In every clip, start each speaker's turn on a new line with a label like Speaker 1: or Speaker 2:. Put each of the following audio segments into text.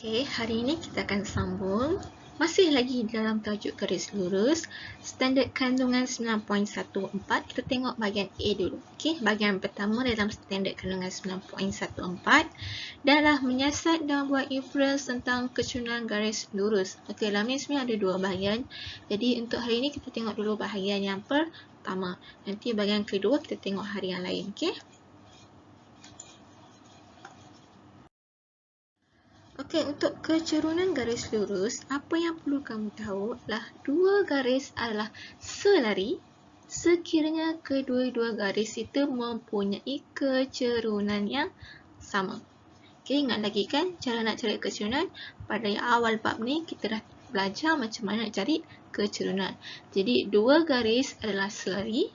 Speaker 1: Okey, hari ini kita akan sambung masih lagi dalam tajuk garis lurus standard kandungan 9.14. Kita tengok bahagian A dulu. Okey, bahagian pertama dalam standard kandungan 9.14 adalah menyiasat dan buat inference tentang kecurangan garis lurus. Okey, dalam ni sebenarnya ada dua bahagian. Jadi untuk hari ini kita tengok dulu bahagian yang pertama. Nanti bahagian kedua kita tengok hari yang lain. Okey. Okey, untuk kecurangan garis lurus, apa yang perlu kamu tahu adalah dua garis adalah selari sekiranya kedua-dua garis itu mempunyai kecurangan yang sama. Okey, ingat lagi kan cara nak cari kecurangan? Pada awal bab ni kita dah belajar macam mana nak cari kecurangan. Jadi dua garis adalah selari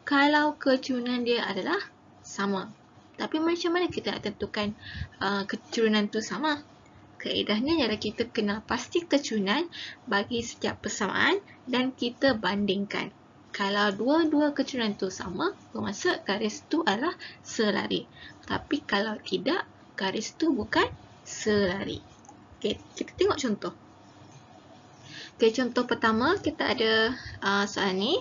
Speaker 1: kalau kecurangan dia adalah sama. Tapi macam mana kita nak tentukan kecurangan tu sama? Kaedahnya ialah kita kena pasti kecurangan bagi setiap persamaan dan kita bandingkan. Kalau dua-dua kecurangan tu sama, bermaksud garis tu adalah selari. Tapi kalau tidak, garis tu bukan selari. Okey, kita tengok contoh. Okey, contoh pertama kita ada soalan ni.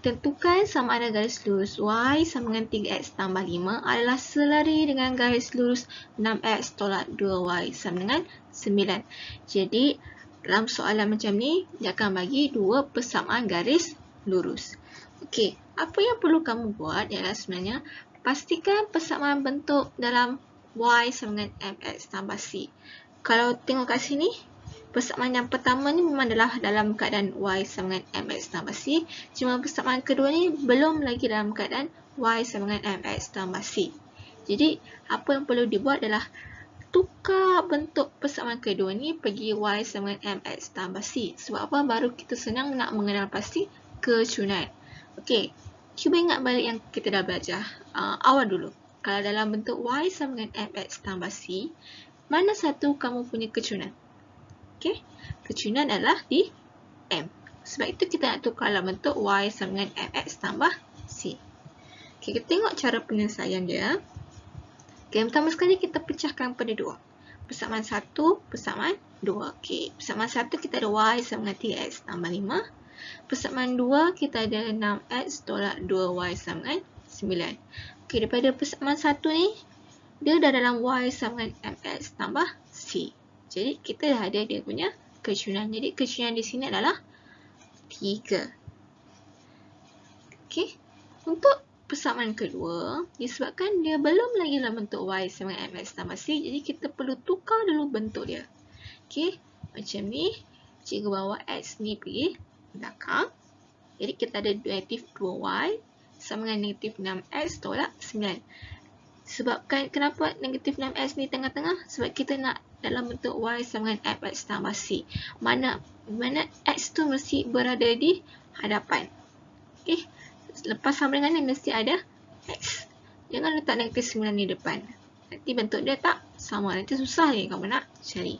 Speaker 1: Tentukan sama ada garis lurus Y sama dengan 3X tambah 5 adalah selari dengan garis lurus 6X tolak 2Y sama dengan 9. Jadi, dalam soalan macam ni, dia akan bagi dua persamaan garis lurus. Okey, apa yang perlu kamu buat ialah sebenarnya pastikan persamaan bentuk dalam Y sama dengan MX tambah C. Kalau tengok kat sini, persamaan yang pertama ni memang adalah dalam keadaan Y sama dengan MX tambah C. Cuma persamaan kedua ni belum lagi dalam keadaan Y sama dengan MX tambah C. Jadi, apa yang perlu dibuat adalah tukar bentuk persamaan kedua ni pergi Y sama dengan MX tambah C. Sebab apa? Baru kita senang nak mengenal pasti kecurangan. Okey, cuba ingat balik yang kita dah belajar awal dulu. Kalau dalam bentuk Y sama dengan MX tambah C, mana satu kamu punya kecurangan? Okey, kecurangan adalah di M. Sebab itu kita nak tukar dalam bentuk Y sama dengan MX tambah C. Okey, kita tengok cara penyelesaian dia. Okey, pertama sekali kita pecahkan pada 2. Persamaan 1, persamaan 2. Okey, persamaan 1 kita ada Y sama dengan 3X tambah 5. Persamaan 2 kita ada 6X tolak 2Y sama dengan 9. Okey, daripada persamaan 1 ni, dia dah dalam Y sama dengan MX tambah C. Jadi, kita dah ada dia punya kecurangan. Jadi, kecurangan di sini adalah 3. Okey, untuk persamaan kedua, disebabkan dia belum lagi dalam bentuk Y sama dengan MX tambah C, jadi kita perlu tukar dulu bentuk dia. Okey, macam ni, cikgu bawa X ni pergi belakang. Jadi, kita ada negatif 2Y sama dengan negatif 6X tolak 9. Sebabkan kenapa negatif 6X ni tengah-tengah? Sebab kita nak dalam bentuk Y sama dengan MX tambah C. Mana X tu mesti berada di hadapan. Okey, lepas sama dengan ni mesti ada X. Jangan letak negatif 9 di depan. Nanti bentuk dia tak sama. Nanti susah je kamu nak cari.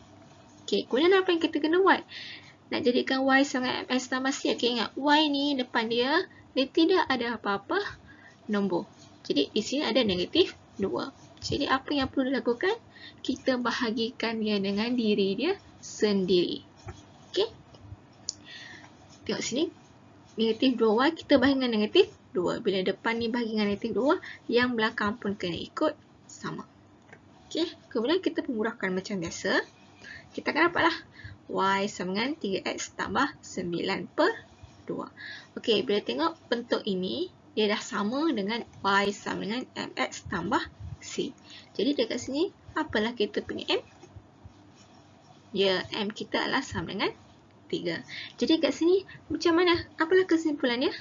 Speaker 1: Okey, kemudian apa yang kita kena buat? Nak jadikan Y sama dengan MX tambah C. Okey, ingat Y ni depan dia tidak ada apa-apa nombor. Jadi, di sini ada negatif 2. Jadi, apa yang perlu dilakukan? Kita bahagikan dia dengan diri dia sendiri. Okey. Tengok sini. Negatif 2Y kita bahagi dengan negatif 2. Bila depan ni bahagi dengan negatif 2, yang belakang pun kena ikut sama. Okey. Kemudian kita pemurahkan macam biasa. Kita akan dapatlah Y sama dengan 3X tambah 9 per 2. Okey, bila tengok bentuk ini, dia dah sama dengan Y sama dengan MX tambah C. Jadi dekat sini, apalah kita punya M? Ya, M kita adalah sama dengan 3. Jadi kat sini, macam mana? Apalah kesimpulannya?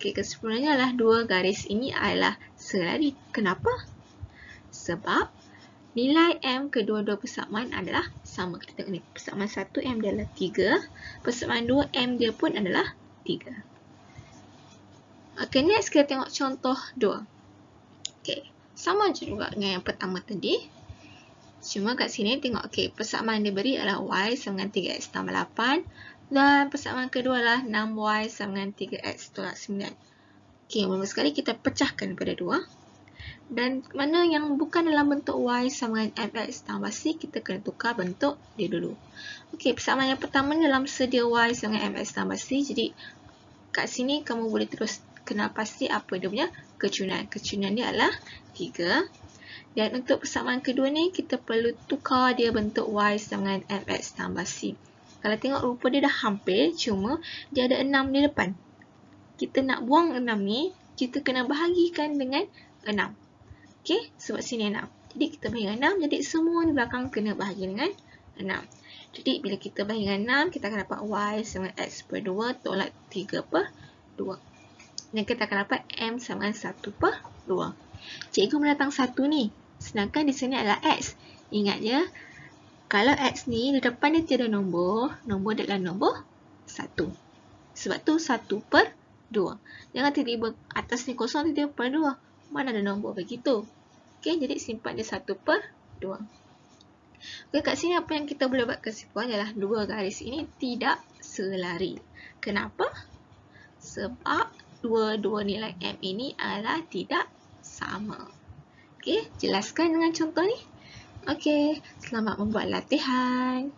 Speaker 1: Okey, kesimpulannya adalah dua garis ini adalah selari. Kenapa? Sebab nilai M kedua-dua persamaan adalah sama. Kita tengok ni, persamaan 1 M dia adalah 3. Persamaan 2 M dia pun adalah 3. Okey, next kita tengok contoh 2. Okey, sama juga dengan yang pertama tadi. Cuma kat sini tengok, okey, persamaan dia beri adalah Y sama dengan 3X tambah 8. Dan persamaan kedua adalah 6Y sama dengan 3X tolak 9. Okey, mula sekali kita pecahkan pada 2. Dan mana yang bukan dalam bentuk Y sama dengan MX tambah C, kita kena tukar bentuk dia dulu. Okey, persamaan yang pertama ni dalam sedia Y sama dengan MX tambah C. Jadi, kat sini kamu boleh terus kenal pasti apa dia punya kecunan. Kecunan dia adalah 3. Dan untuk persamaan kedua ni, kita perlu tukar dia bentuk Y sama dengan MX tambah C. Kalau tengok rupa dia dah hampir, cuma dia ada 6 di depan. Kita nak buang 6 ni, kita kena bahagikan dengan 6. Okey, sebab sini 6. Jadi kita bahagi dengan 6, jadi semua di belakang kena bahagi dengan 6. Jadi bila kita bahagi dengan 6, kita akan dapat Y sama dengan X per 2 tolak 3 per 2. Dan kita akan dapat M sama dengan 1 per 2. Cikgu mendatang 1 ni, sedangkan di sini adalah X. Ingat ya, kalau X ni di depan dia tiada nombor dia adalah nombor 1. Sebab tu 1 per 2. Jangan tiba-tiba atas ni kosong, tiba-tiba per 2. Mana ada nombor begitu. Okey, jadi simpan dia 1 per 2. Okey, kat sini apa yang kita boleh buat kesimpulan adalah dua garis ini tidak selari. Kenapa? Sebab dua-dua nilai M ini adalah tidak sama. Okey, jelaskan dengan contoh ni. Okey, selamat membuat latihan.